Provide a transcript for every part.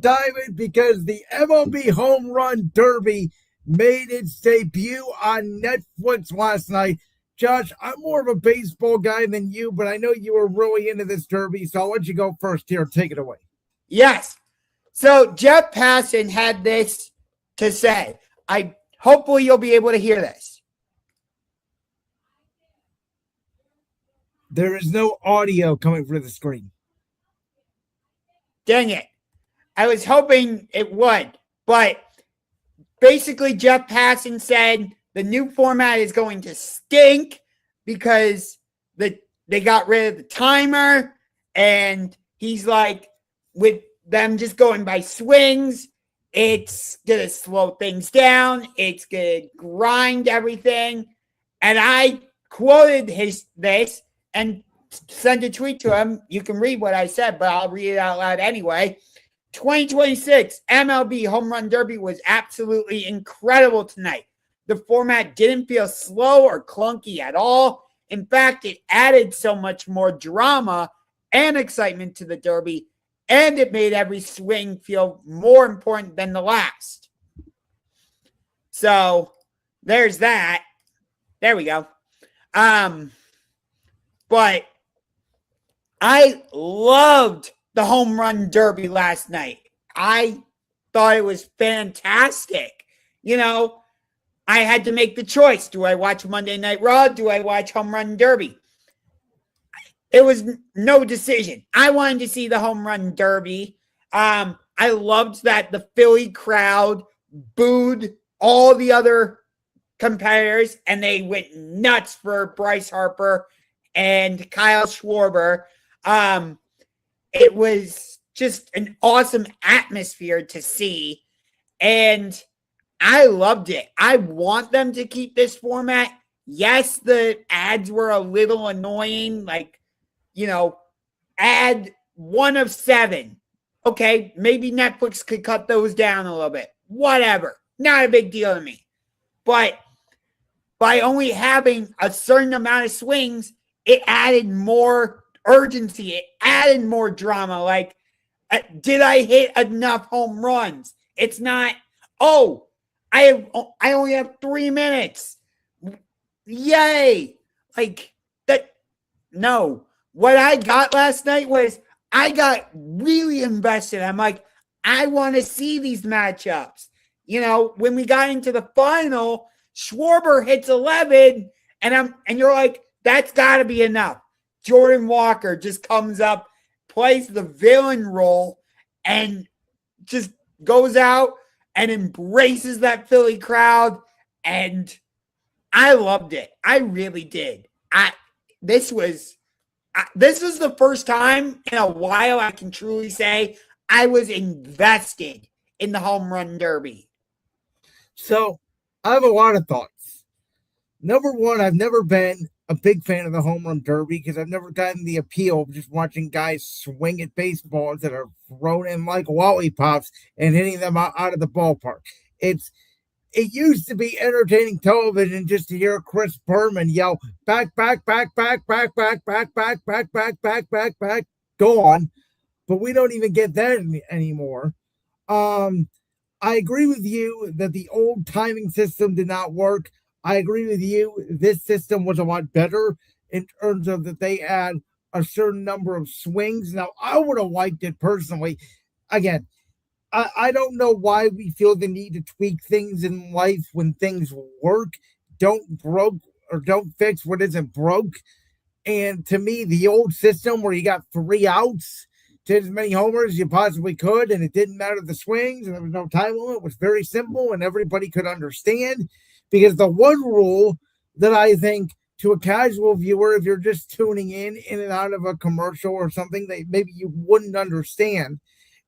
Diamond because the MLB Home Run Derby made its debut on Netflix last night. Josh, I'm more of a baseball guy than you, but I know you were really into this derby, so I'll let you go first here. Take it away. Yes. So Jeff Passan had this to say. Hopefully you'll be able to hear this. There is no audio coming through the screen. Dang it. I was hoping it would, but basically Jeff Passan said the new format is going to stink because they got rid of the timer, and he's like, with them just going by swings, it's going to slow things down. It's going to grind everything. And I quoted this and sent a tweet to him. You can read what I said, but I'll read it out loud anyway. 2026 MLB Home Run Derby was absolutely incredible tonight. The format didn't feel slow or clunky at all. In fact, it added so much more drama and excitement to the Derby, and it made every swing feel more important than the last. So there's that. There we go. But I loved the Home Run Derby last night. I thought it was fantastic. You know, I had to make the choice. Do I watch Monday Night Raw? Do I watch Home Run Derby? It was no decision. I wanted to see the Home Run Derby. I loved that the Philly crowd booed all the other competitors, and they went nuts for Bryce Harper and Kyle Schwarber. It was just an awesome atmosphere to see, and I loved it. I want them to keep this format. Yes, the ads were a little annoying, like, you know, ad 1 of 7. Okay, maybe Netflix could cut those down a little bit. Whatever. Not a big deal to me. But by only having a certain amount of swings, it added more urgency. It added more drama. Like, did I hit enough home runs? It's not, oh, I only have 3 minutes. Yay. Like, that, no. What I got last night was I got really invested. I'm like, I want to see these matchups. You know, when we got into the final, Schwarber hits 11, and you're like, that's got to be enough. Jordan Walker just comes up, plays the villain role, and just goes out and embraces that Philly crowd, and I loved it. I really did. This was the first time in a while I can truly say I was invested in the Home Run Derby. So I have a lot of thoughts. Number one, I've never been a big fan of the Home Run Derby because I've never gotten the appeal of just watching guys swing at baseballs that are thrown in like lollipops and hitting them out of the ballpark. It used to be entertaining television just to hear Chris Berman yell, back, back, back, back, back, back, back, back, back, back, back, back, back, go on. But we don't even get that anymore. I agree with you that the old timing system did not work. I agree with you. This system was a lot better in terms of that they add a certain number of swings. Now, I would have liked it personally. Again, I don't know why we feel the need to tweak things in life when things work. Don't fix what isn't broke. And to me, the old system where you got 3 outs to as many homers as you possibly could, and it didn't matter the swings, and there was no time limit, was very simple, and everybody could understand. Because the one rule that I think to a casual viewer, if you're just tuning in and out of a commercial or something that maybe you wouldn't understand,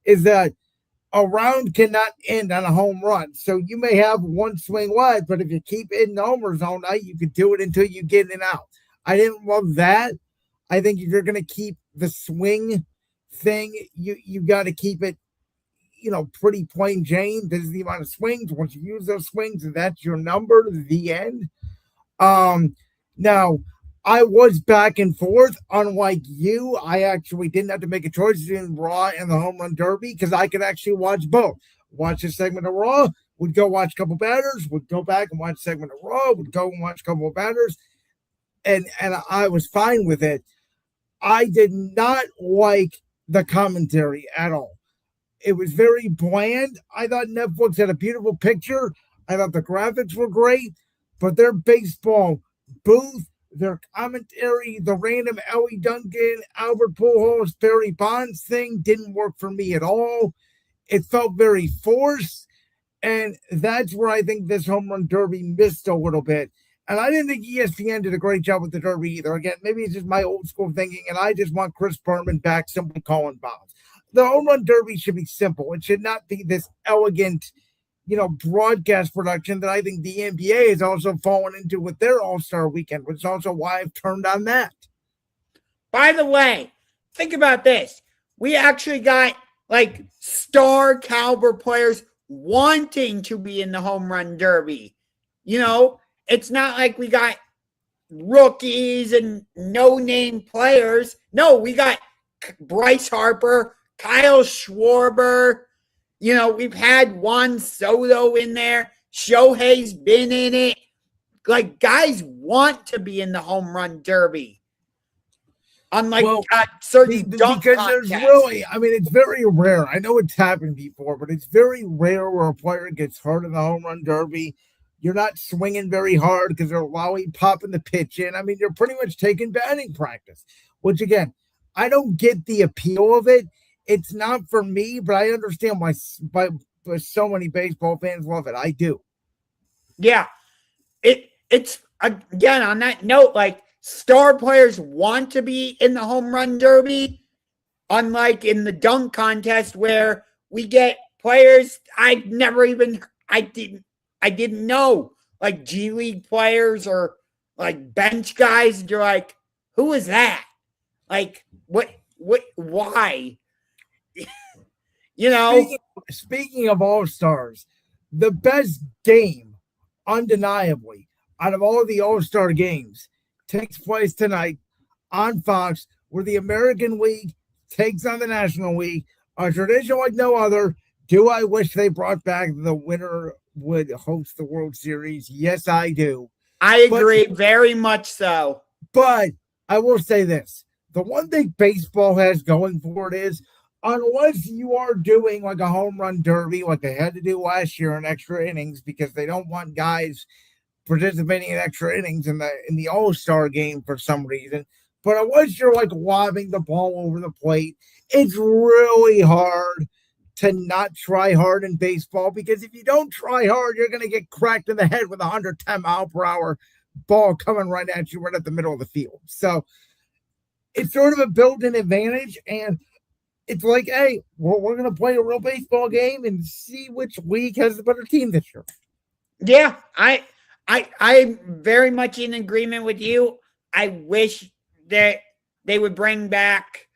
is that a round cannot end on a home run. So you may have one swing wide, but if you keep hitting homers all night, you could do it until you get it out. I didn't love that. I think if you're going to keep the swing thing, you got to keep it, pretty plain Jane. This is the amount of swings. Once you use those swings, that's your number, the end. Now, I was back and forth. Unlike you, I actually didn't have to make a choice between Raw and the Home Run Derby because I could actually watch both. Watch a segment of Raw, would go watch a couple batters, would go back and watch a segment of Raw, would go and watch a couple of batters, and I was fine with it. I did not like the commentary at all. It was very bland. I thought Netflix had a beautiful picture. I thought the graphics were great, but their baseball booth, their commentary, the random Ellie Duncan, Albert Pujols, Barry Bonds thing didn't work for me at all. It felt very forced, and that's where I think this home run derby missed a little bit. And I didn't think ESPN did a great job with the derby either. Again, maybe it's just my old school thinking, and I just want Chris Berman back simply calling bombs. The home run derby should be simple. It should not be this elegant, broadcast production that I think the NBA is also fallen into with their All-Star weekend, which is also why I've turned on that. By the way, think about this. We actually got like star caliber players wanting to be in the home run derby. It's not like we got rookies and no-name players. No, we got Bryce Harper, Kyle Schwarber. We've had Juan Soto in there. Shohei's been in it. Like, guys want to be in the home run derby. Unlike certain dunk because contests. There's really, it's very rare. I know it's happened before, but it's very rare where a player gets hurt in the home run derby. You're not swinging very hard because they're popping the pitch in. You're pretty much taking batting practice, which again, I don't get the appeal of it. It's not for me, but I understand why so many baseball fans love it. I do. Yeah. It's again, on that note, like star players want to be in the home run derby, unlike in the dunk contest where we get players I didn't know, like G League players or like bench guys. You're like, who is that? Like, why? Speaking of All-Stars, the best game, undeniably, out of all of the All-Star games, takes place tonight on Fox, where the American League takes on the National League. A tradition like no other. Do I wish they brought back the winner would host the World Series? Yes, I do. I agree, very much so. But I will say this. The one thing baseball has going for it is, unless you are doing like a home run derby like they had to do last year in extra innings because they don't want guys participating in extra innings in the All-Star game for some reason. But unless you're like lobbing the ball over the plate, it's really hard to not try hard in baseball, because if you don't try hard, you're going to get cracked in the head with a 110-mile-per-hour ball coming right at you right at the middle of the field. So it's sort of a built-in advantage, and it's like, hey, we're going to play a real baseball game and see which league has the better team this year. Yeah, I'm very much in agreement with you. I wish that they would bring back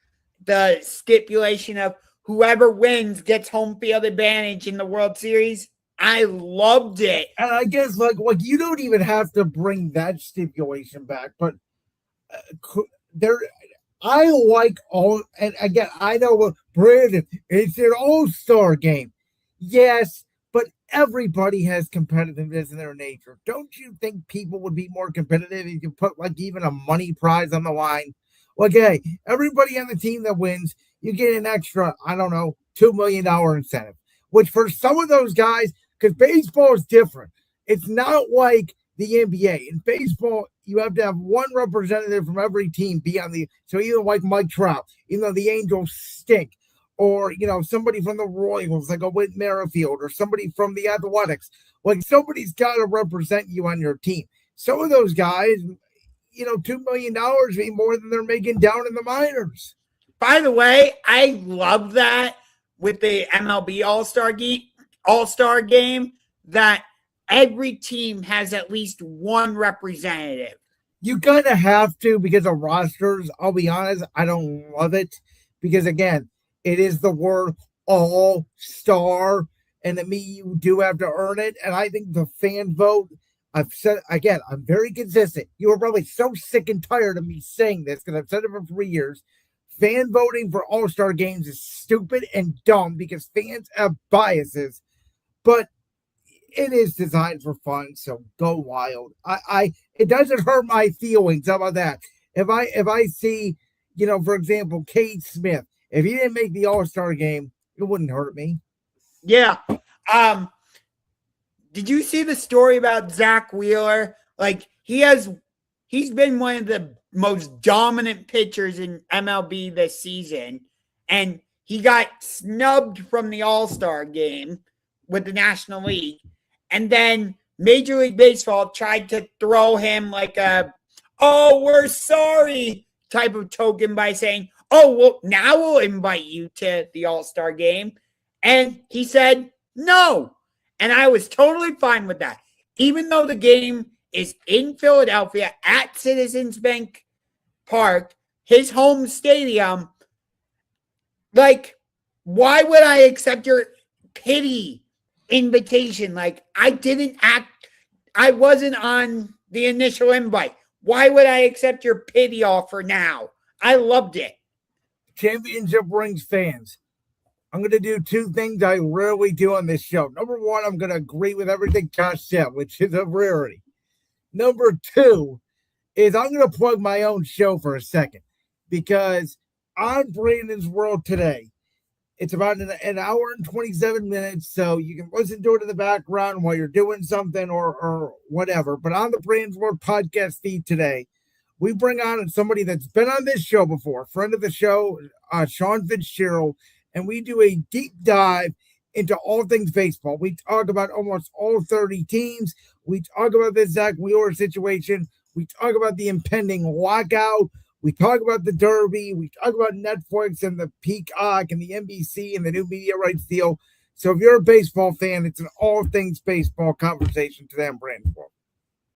the stipulation of whoever wins gets home field advantage in the World Series. I loved it. And I guess like you don't even have to bring that stipulation back, but I like all, and again, I know Brandon, it's an all-star game. Yes, but everybody has competitiveness in their nature. Don't you think people would be more competitive if you put like even a money prize on the line? Like, hey, everybody on the team that wins, you get an extra, I don't know, $2 million incentive, which for some of those guys, because baseball is different. It's not like the NBA. In baseball, you have to have one representative from every team be on so either like Mike Trout, even though the Angels stink, or, somebody from the Royals, like a Whit Merrifield, or somebody from the Athletics. Like, somebody's got to represent you on your team. Some of those guys, $2 million be more than they're making down in the minors. By the way, I love that with the MLB All-Star game that every team has at least one representative. You kind of have to because of rosters. I'll be honest, I don't love it because, again, it is the word all-star, and to me, you do have to earn it. And I think the fan vote, I've said again, I'm very consistent. You are probably so sick and tired of me saying this because I've said it for 3 years. Fan voting for All-Star games is stupid and dumb because fans have biases, but it is designed for fun, so go wild. It doesn't hurt my feelings. How about that? If I see, for example, Cade Smith, if he didn't make the All-Star game, it wouldn't hurt me. Yeah. Did you see the story about Zach Wheeler? Like he's been one of the most dominant pitchers in MLB this season, and he got snubbed from the All-Star game with the National League. And then Major League Baseball tried to throw him like "oh, we're sorry" type of token by saying, "Oh, well, now we'll invite you to the All-Star game." And he said, "No." And I was totally fine with that. Even though the game is in Philadelphia at Citizens Bank Park, his home stadium, like, why would I accept your pity invitation? Like, I wasn't on the initial invite. Why would I accept your pity offer now? I loved it. Championship rings fans. I'm going to do two things I rarely do on this show. Number one, I'm going to agree with everything Josh said, which is a rarity. Number two is I'm going to plug my own show for a second because on Brandon's World today, it's about an hour and 27 minutes, so you can listen to it in the background while you're doing something or whatever. But on the Brandon's World podcast feed today, we bring on somebody that's been on this show before, friend of the show, Sean Fitzgerald, and we do a deep dive into all things baseball. We talk about almost all 30 teams. We talk about the Zach Wheeler situation. We talk about the impending lockout. We talk about the Derby. We talk about Netflix and the Peacock and the NBC and the new media rights deal. So if you're a baseball fan, it's an all things baseball conversation today on Brandon's World.